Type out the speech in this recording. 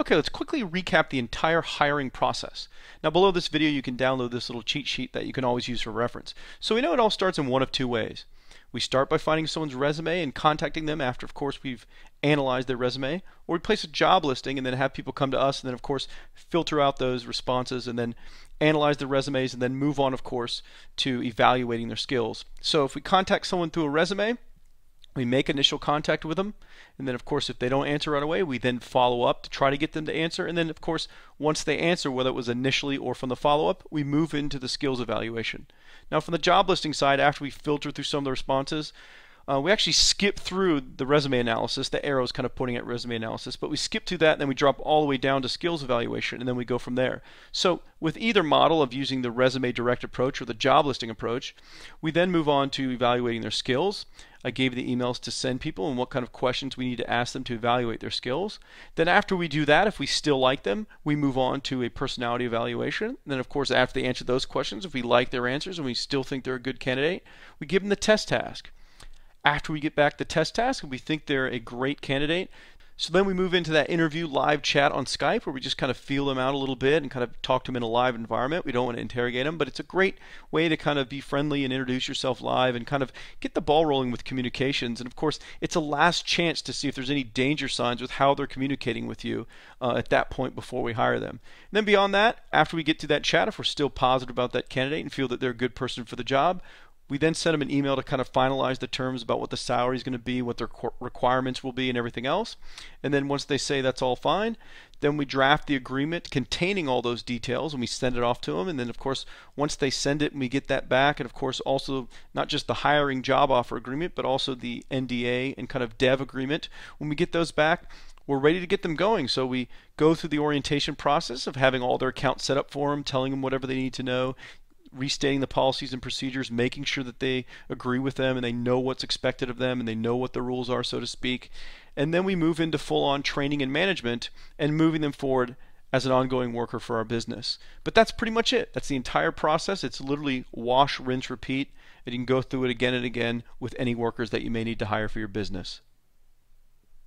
Okay, let's quickly recap the entire hiring process. Now below this video you can download this little cheat sheet that you can always use for reference. So we know it all starts in one of two ways. We start by finding someone's resume and contacting them after, of course, we've analyzed their resume, or we place a job listing and then have people come to us and then, of course, filter out those responses and then analyze the resumes and then move on, of course, to evaluating their skills. So if we contact someone through a resume, we make initial contact with them, and then of course if they don't answer right away, we then follow up to try to get them to answer, and then of course once they answer, whether it was initially or from the follow-up, we move into the skills evaluation. Now from the job listing side, after we filter through some of the responses, we actually skip through the resume analysis. The arrow's kind of pointing at resume analysis, but we skip through that and then we drop all the way down to skills evaluation, and then we go from there. So with either model of using the resume direct approach or the job listing approach, we then move on to evaluating their skills. I gave the emails to send people and what kind of questions we need to ask them to evaluate their skills. Then after we do that, if we still like them, we move on to a personality evaluation. And then of course after they answer those questions, if we like their answers and we still think they're a good candidate, we give them the test task. After we get back the test task and we think they're a great candidate, so then we move into that interview live chat on Skype where we just kind of feel them out a little bit and kind of talk to them in a live environment. We don't want to interrogate them, but it's a great way to kind of be friendly and introduce yourself live and kind of get the ball rolling with communications. And of course, it's a last chance to see if there's any danger signs with how they're communicating with you at that point before we hire them. And then beyond that, after we get to that chat, if we're still positive about that candidate and feel that they're a good person for the job, we then send them an email to kind of finalize the terms about what the salary is going to be, what their requirements will be, and everything else. And then once they say that's all fine, then we draft the agreement containing all those details and we send it off to them. And then of course, once they send it and we get that back, and of course also not just the hiring job offer agreement, but also the NDA and kind of dev agreement, when we get those back, we're ready to get them going. So we go through the orientation process of having all their accounts set up for them, telling them whatever they need to know, restating the policies and procedures, making sure that they agree with them and they know what's expected of them and they know what the rules are, so to speak. And then we move into full-on training and management and moving them forward as an ongoing worker for our business. But that's pretty much it. That's the entire process. It's literally wash, rinse, repeat, and you can go through it again and again with any workers that you may need to hire for your business.